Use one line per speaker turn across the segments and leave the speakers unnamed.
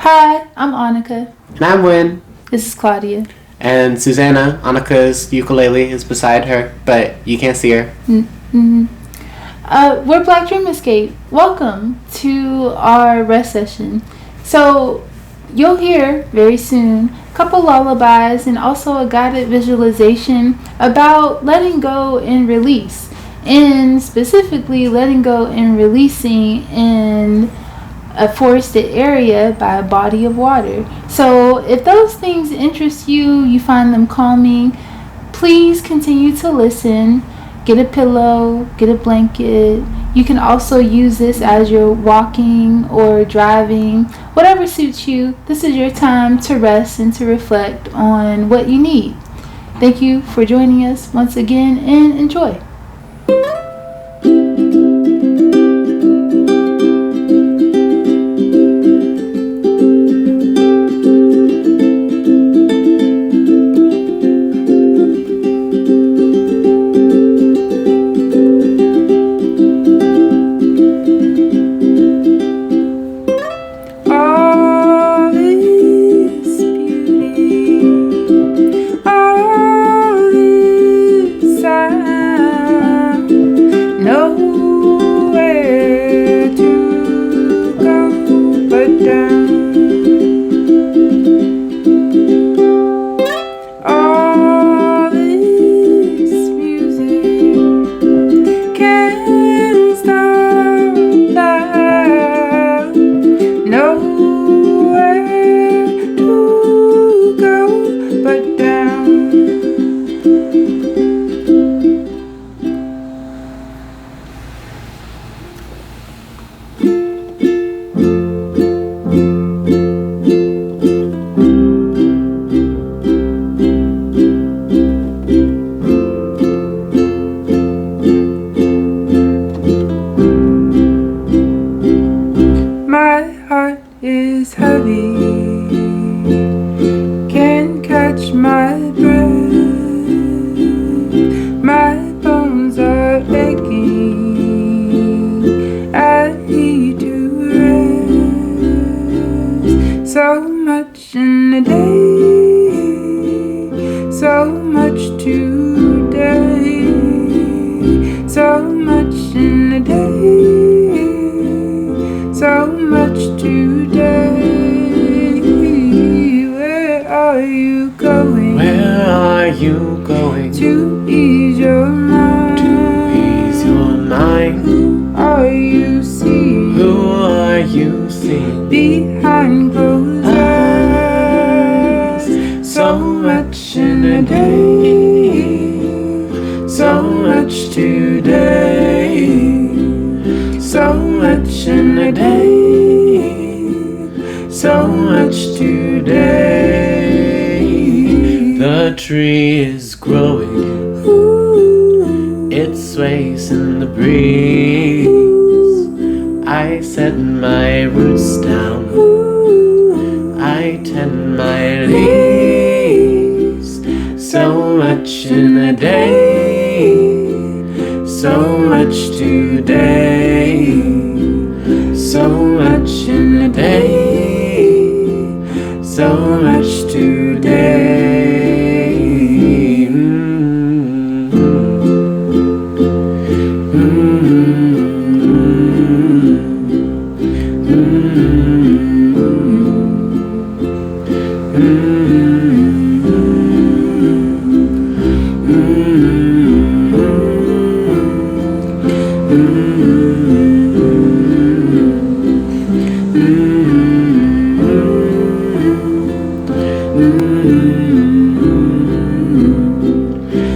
Hi, I'm Annika.
And I'm Win.
This is Claudia.
And Susanna, Annika's ukulele is beside her, but you can't see her.
Mm-hmm. We're Black Dream Escape. Welcome to our rest session. So, you'll hear very soon a couple lullabies and also a guided visualization about letting go and release. And specifically, letting go and releasing in a forested area by a body of water. So if those things interest you, you find them calming, please continue to listen. Get a pillow, get a blanket. You can also use this as you're walking or driving. Whatever suits you, this is your time to rest and to reflect on what you need. Thank you for joining us once again and enjoy.
So much in a day, so much today, so much in a day, so much today. Where are you going?
Where are you going?
To ease your mind.
To ease your mind.
Who are you seeing?
Who are you seeing?
Behind closed eyes. So much in a day, so much today, so much in a day, so much today.
The tree is growing. It sways in the breeze. I set my roots down. I tend my leaves. So much in a day, so much today, so much in a day, so much today.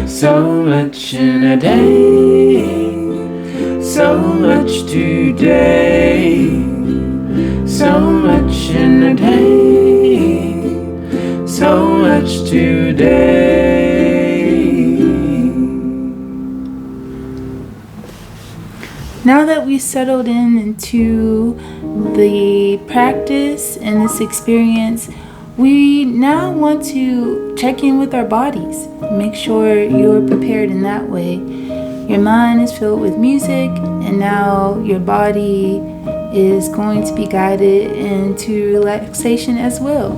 So much in a day, so much today, so much in a day, so much today.
Now that we settled into the practice and this experience, we now want to check in with our bodies. Make sure you're prepared in that way. Your mind is filled with music, and now your body is going to be guided into relaxation as well.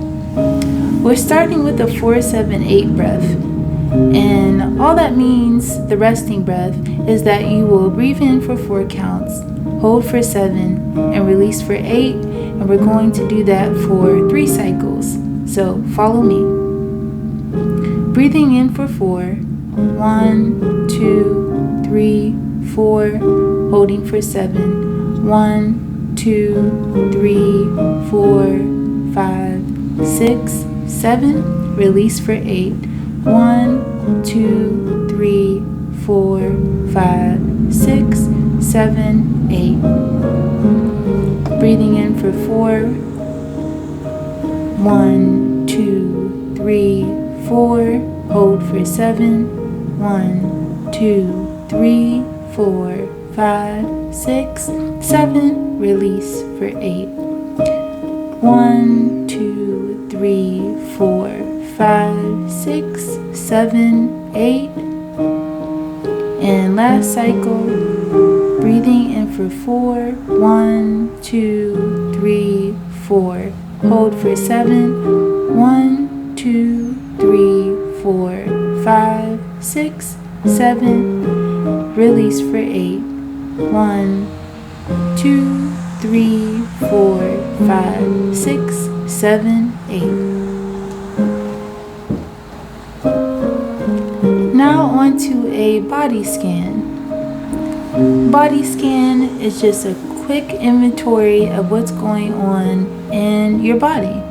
We're starting with the 4-7-8 breath. And all that means, the resting breath, is that you will breathe in for 4 counts, hold for 7, and release for 8. And we're going to do that for 3 cycles. So follow me. Breathing in for 4. 1, 2, 3, 4. Holding for 7. 1, 2, 3, 4, 5, 6, 7. Release for 8. 1, 2, 3, 4, 5, 6, 7, 8. Breathing in for 4. 1, 2, 3, 4. Hold for 7. 1, 2, 3, 4, 5, 6, 7. Release for 8. 1, 2, 3, 4, 5, 6, 7, 8. And last cycle, breathing in for 4. 1, 2, 3, 4. Hold for 7. 1, 2, 3, 4, 5, 6, 7. Release for 8. 1, 2, 3, 4, 5, 6, 7, 8. Now on to a body scan. Body scan is just a quick inventory of what's going on in your body.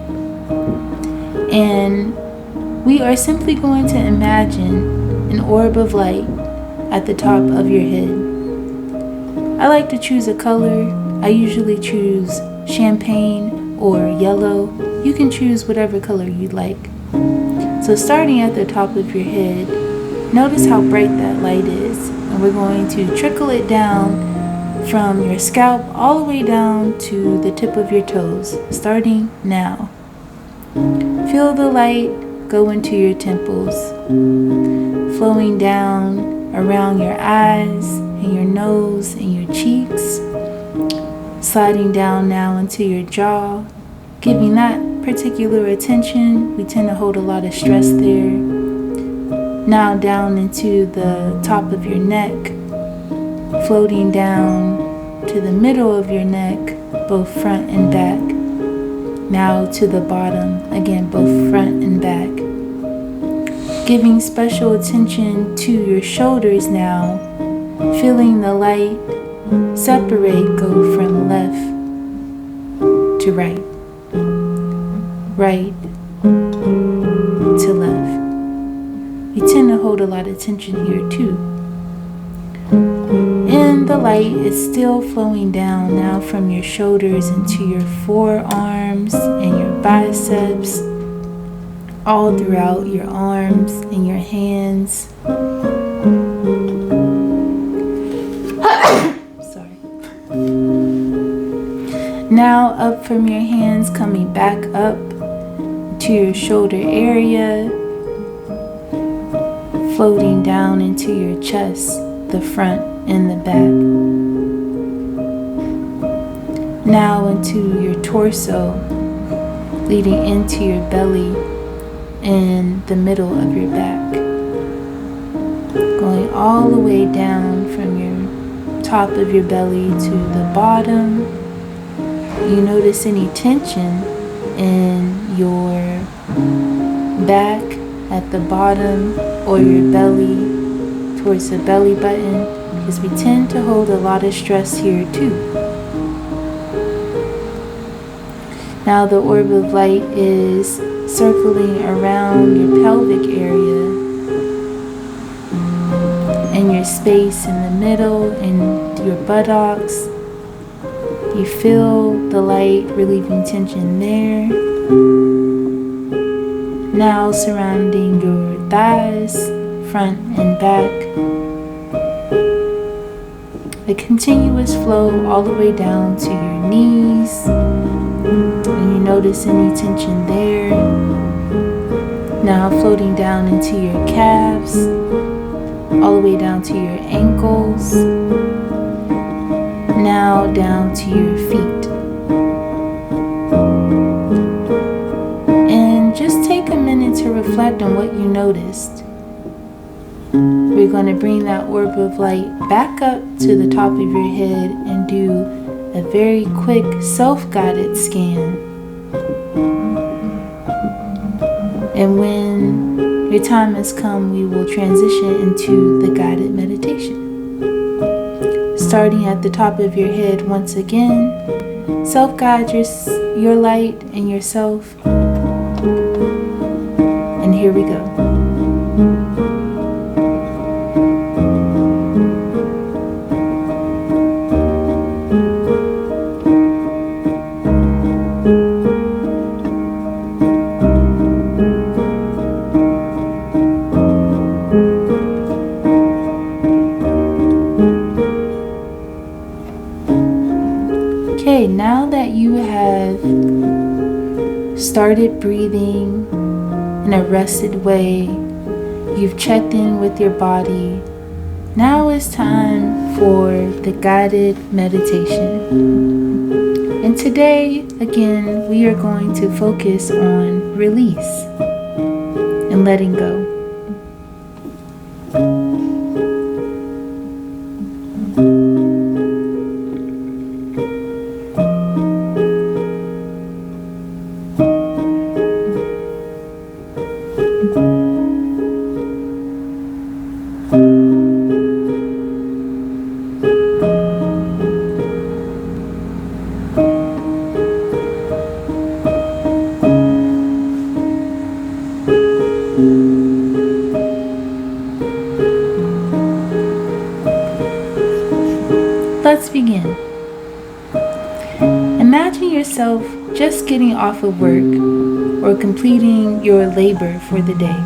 And we are simply going to imagine an orb of light at the top of your head. I like to choose a color. I usually choose champagne or yellow. You can choose whatever color you'd like. So starting at the top of your head, notice how bright that light is. And we're going to trickle it down from your scalp all the way down to the tip of your toes, starting now. Feel the light go into your temples, flowing down around your eyes and your nose and your cheeks, sliding down now into your jaw, giving that particular attention. We tend to hold a lot of stress there. Now down into the top of your neck, floating down to the middle of your neck, both front and back. Now to the bottom, again, both front and back. Giving special attention to your shoulders now, feeling the light separate, go from left to right, right to left. We tend to hold a lot of tension here too. And the light is still flowing down now from your shoulders into your forearms and your biceps, all throughout your arms and your hands. Sorry. Now up from your hands, coming back up to your shoulder area, floating down into your chest, the front and the back. Now into your torso, leading into your belly and the middle of your back. Going all the way down from your top of your belly to the bottom. You notice any tension in your back at the bottom or your belly towards the belly button, because we tend to hold a lot of stress here too. Now the orb of light is circling around your pelvic area and your space in the middle and your buttocks. You feel the light relieving tension there. Now surrounding your thighs, front and back. A continuous flow all the way down to your knees. And you notice any tension there. Now floating down into your calves, all the way down to your ankles. Now down to your feet. reflect on what you noticed. We're going to bring that orb of light back up to the top of your head and do a very quick self-guided scan. And when your time has come, we will transition into the guided meditation. Starting at the top of your head once again, self-guide your light and yourself. And here we go. Okay, now that you have started breathing in a rested way, you've checked in with your body, now it's time for the guided meditation. And today, again, we are going to focus on release and letting go. Let's begin. Imagine yourself just getting off of work or completing your labor for the day.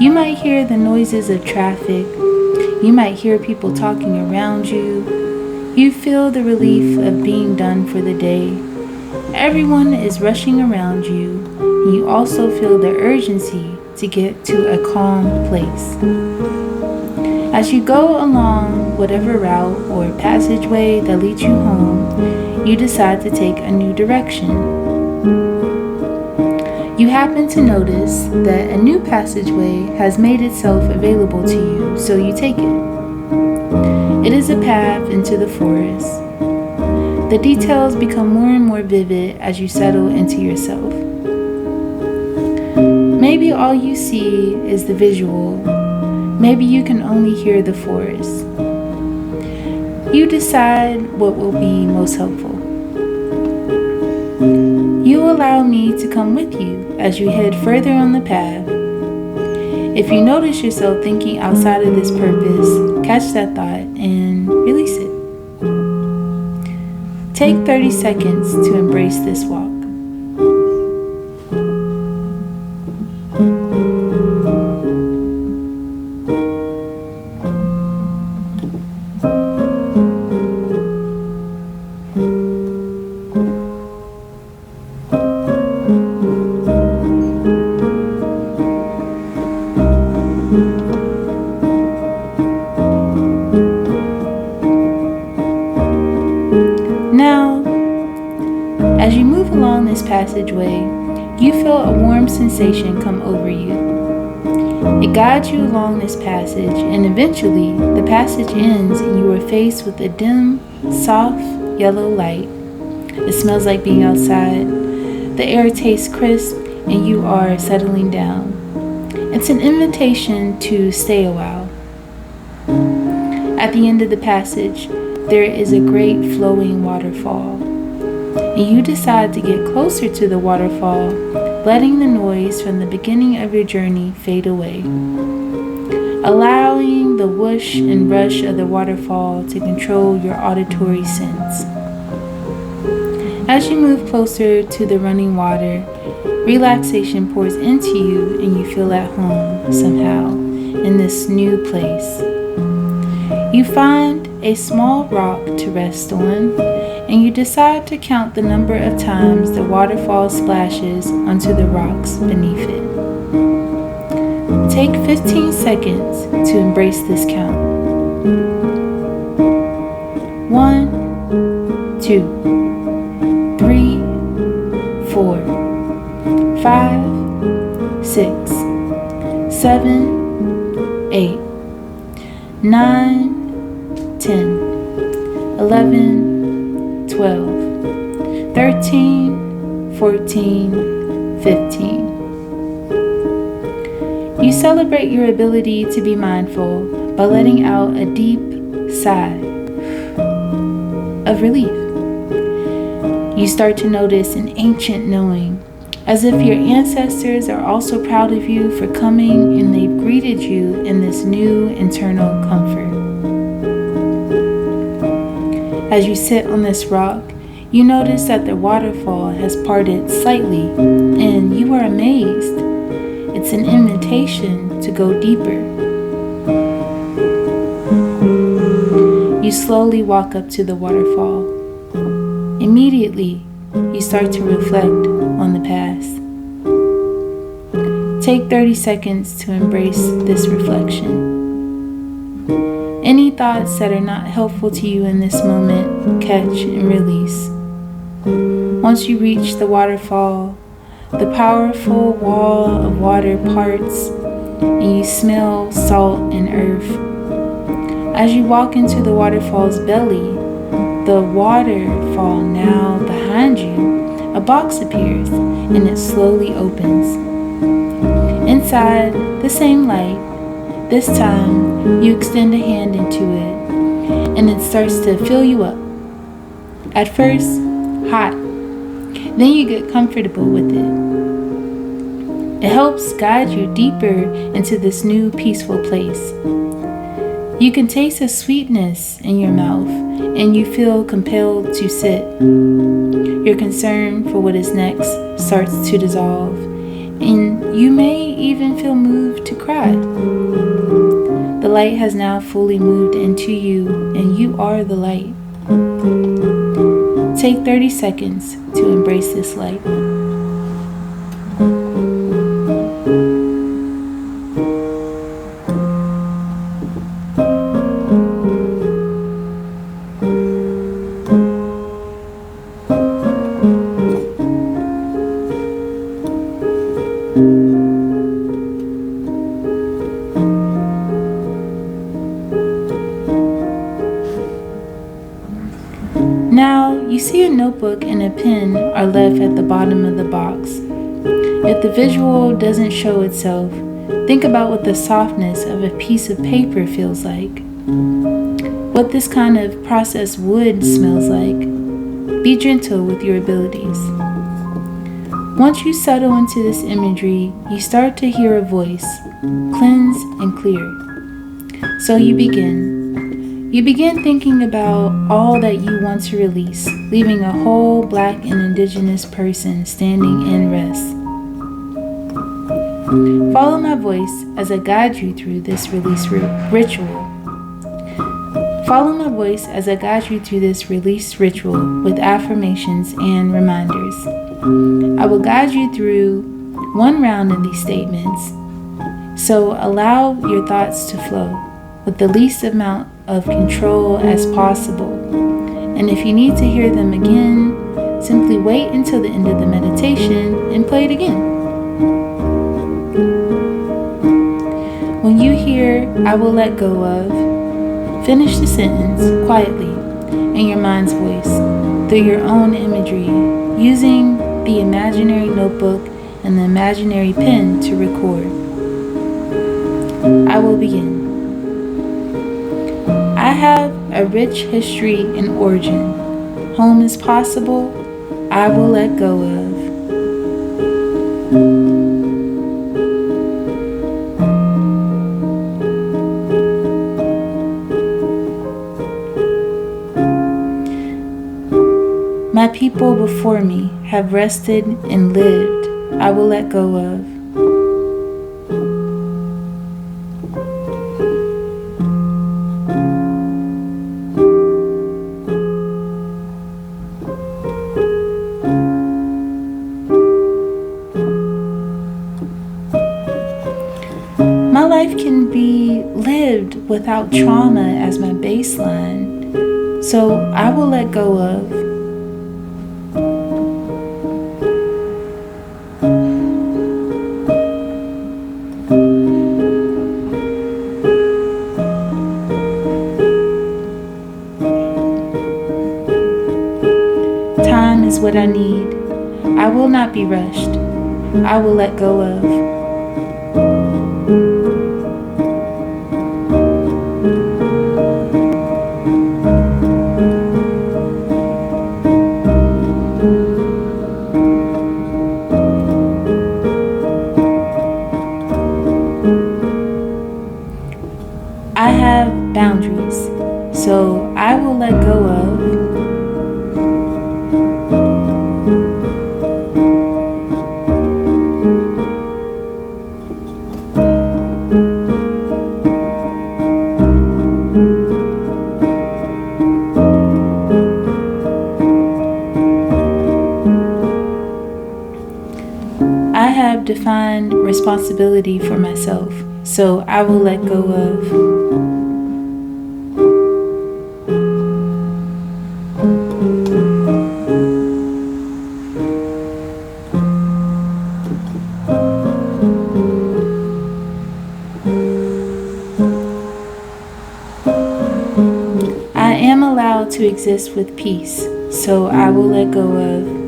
You might hear the noises of traffic. You might hear people talking around you. You feel the relief of being done for the day. Everyone is rushing around you, and you also feel the urgency to get to a calm place. As you go along whatever route or passageway that leads you home, you decide to take a new direction. You happen to notice that a new passageway has made itself available to you, so you take it. It is a path into the forest. The details become more and more vivid as you settle into yourself. Maybe all you see is the visual. Maybe you can only hear the forest. You decide what will be most helpful. You allow me to come with you as you head further on the path. If you notice yourself thinking outside of this purpose, catch that thought and release it. Take 30 seconds to embrace this walk. Now, as you move along this passageway, you feel a warm sensation come over you. It guides you along this passage, and eventually the passage ends and you are faced with a dim, soft, yellow light. It smells like being outside. The air tastes crisp and you are settling down. It's an invitation to stay a while. At the end of the passage, there is a great flowing waterfall, and you decide to get closer to the waterfall, letting the noise from the beginning of your journey fade away, allowing the whoosh and rush of the waterfall to control your auditory sense. As you move closer to the running water, relaxation pours into you and you feel at home somehow in this new place. You find a small rock to rest on, and you decide to count the number of times the waterfall splashes onto the rocks beneath it. Take 15 seconds to embrace this count. 1, 2, 3, 4, 5, 6, 6, 7, 8, 9, 10, 11, 12, 13, 14, 15. You celebrate your ability to be mindful by letting out a deep sigh of relief. You start to notice an ancient knowing, as if your ancestors are also proud of you for coming and they've greeted you in this new internal comfort. As you sit on this rock, you notice that the waterfall has parted slightly, and you are amazed. It's an invitation to go deeper. You slowly walk up to the waterfall. Immediately, you start to reflect on the past. Take 30 seconds to embrace this reflection. Any thoughts that are not helpful to you in this moment, catch and release. Once you reach the waterfall, the powerful wall of water parts, and you smell salt and earth. As you walk into the waterfall's belly, the waterfall now behind you, a box appears and it slowly opens. Inside, the same light. This time, you extend a hand into it and it starts to fill you up. At first, hot. Then you get comfortable with it. It helps guide you deeper into this new peaceful place. You can taste a sweetness in your mouth and you feel compelled to sit. Your concern for what is next starts to dissolve, and you may even feel moved to cry. The light has now fully moved into you, and you are the light. Take 30 seconds to embrace this light. Now, you see a notebook and a pen are left at the bottom of the box. If the visual doesn't show itself, think about what the softness of a piece of paper feels like. What this kind of processed wood smells like. Be gentle with your abilities. Once you settle into this imagery, you start to hear a voice, cleansed and clear. So you begin. You begin thinking about all that you want to release, leaving a whole Black and Indigenous person standing in rest. Follow my voice as I guide you through this release ritual. Follow my voice as I guide you through this release ritual with affirmations and reminders. I will guide you through one round of these statements, so allow your thoughts to flow with the least amount of control as possible. And if you need to hear them again, simply wait until the end of the meditation and play it again. When you hear "I will let go of," finish the sentence quietly in your mind's voice through your own imagery, using the imaginary notebook and the imaginary pen to record. I will begin. I have a rich history and origin. Home is possible. I will let go of. My people before me have rested and lived. I will let go of. My life can be lived without trauma as my baseline, so I will let go of. what I need. I will not be rushed. I will let go of. I have boundaries, so I will let go of. I have defined responsibility for myself, so I will let go of. I am allowed to exist with peace, so I will let go of.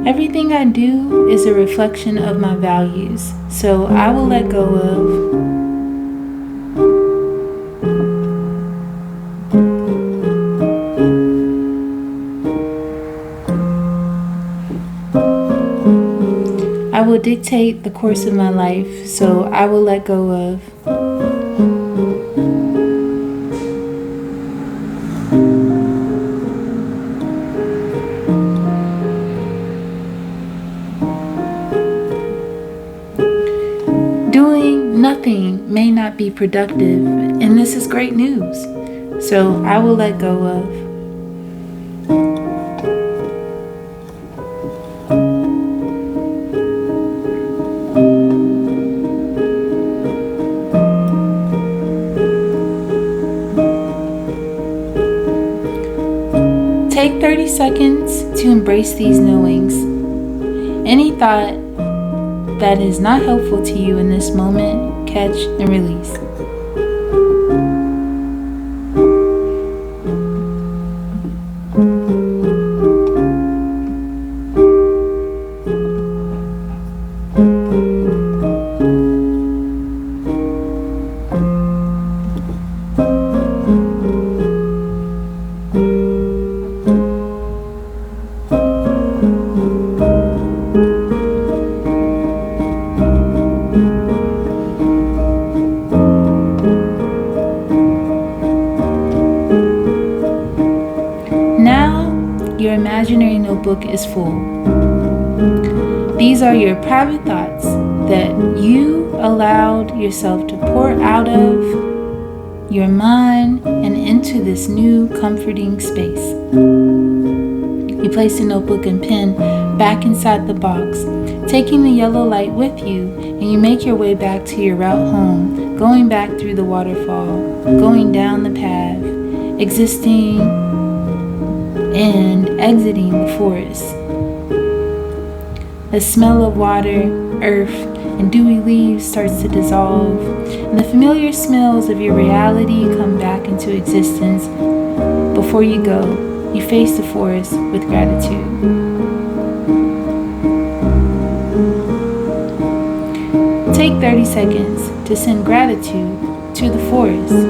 Everything I do is a reflection of my values, so I will let go of. I will dictate the course of my life, so I will let go of. Doing nothing may not be productive, and this is great news, so I will let go of. Take 30 seconds to embrace these knowings. Any thought that is not helpful to you in this moment, catch and release. Your imaginary notebook is full. These are your private thoughts that you allowed yourself to pour out of your mind and into this new comforting space. You place the notebook and pen back inside the box, taking the yellow light with you, and you make your way back to your route home, going back through the waterfall, going down the path, existing and exiting the forest. The smell of water, earth, and dewy leaves starts to dissolve, and the familiar smells of your reality come back into existence. Before you go, you face the forest with gratitude. Take 30 seconds to send gratitude to the forest.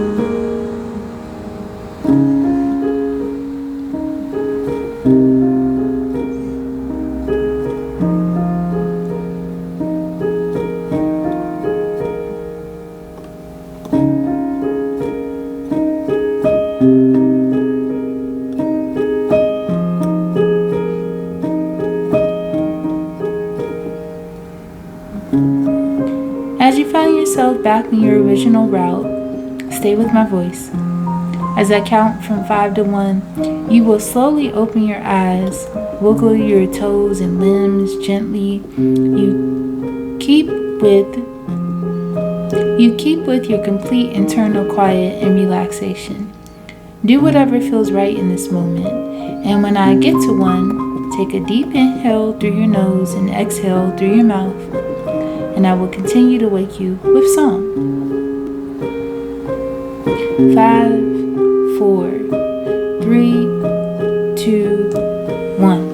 As you find yourself back in your original route, stay with my voice. As I count from 5 to 1, you will slowly open your eyes, wiggle your toes and limbs gently. You keep with your complete internal quiet and relaxation. Do whatever feels right in this moment. And when I get to one, take a deep inhale through your nose and exhale through your mouth. And I will continue to wake you with song. 5, 4, 3, 2, 1.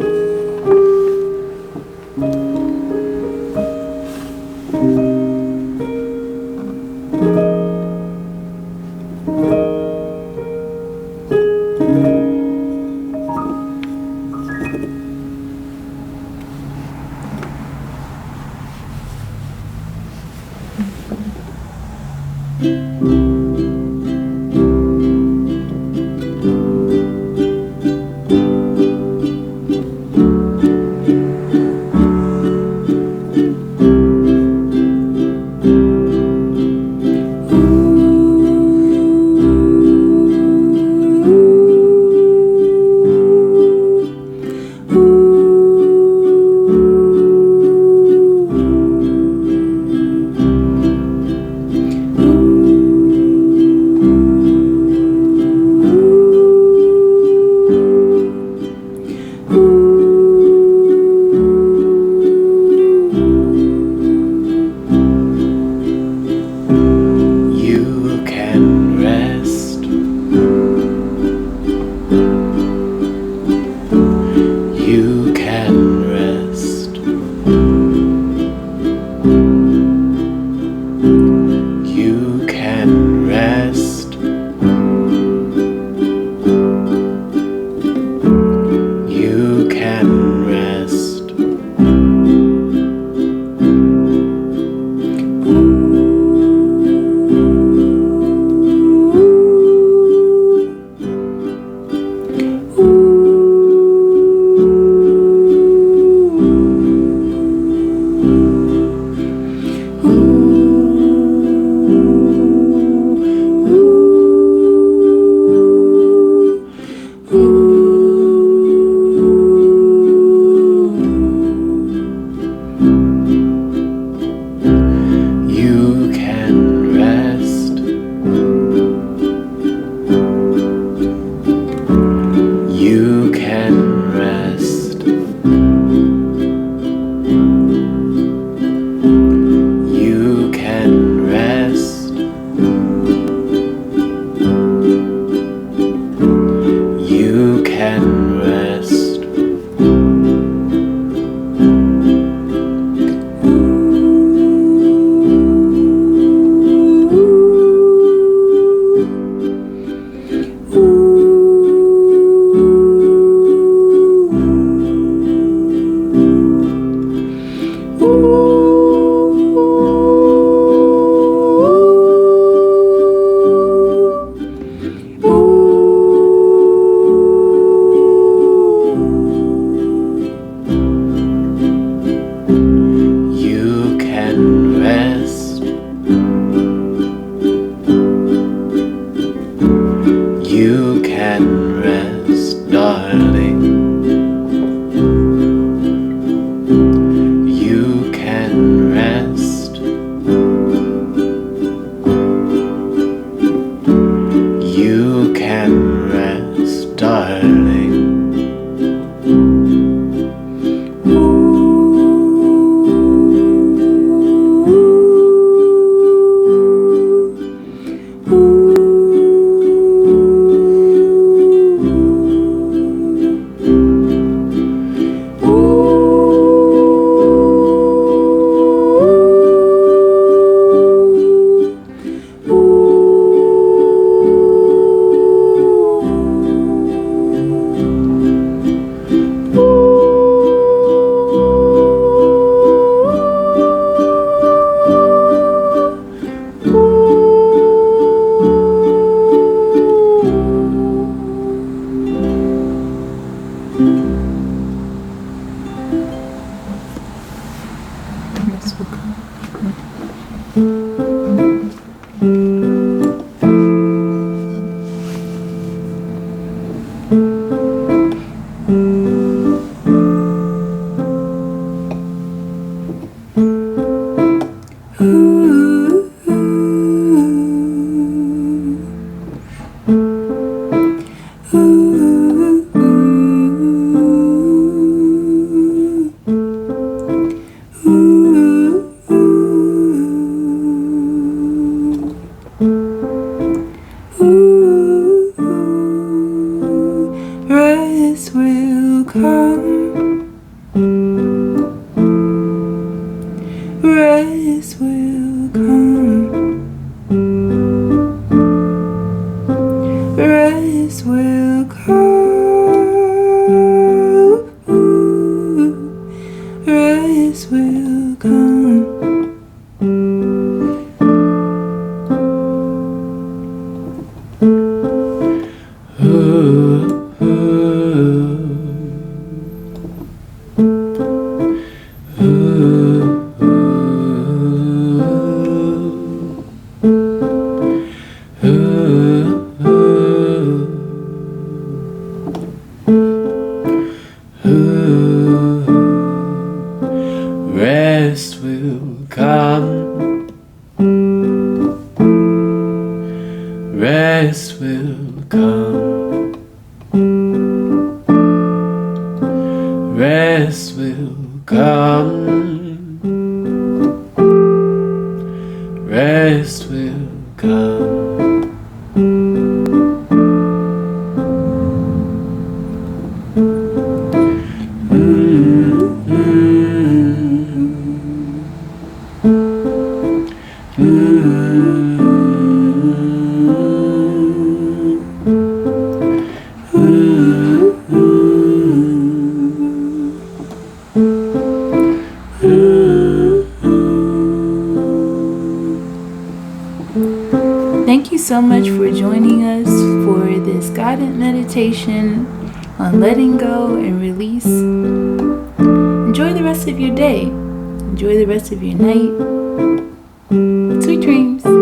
rest will come. Rest will come. Rest will come. Rest will come. Rest will come. Rest will come. Rest will come. Rest will come.
Thank you so much for joining us for this guided meditation on letting go and release. Enjoy the rest of your day. Enjoy the rest of your night. Sweet dreams.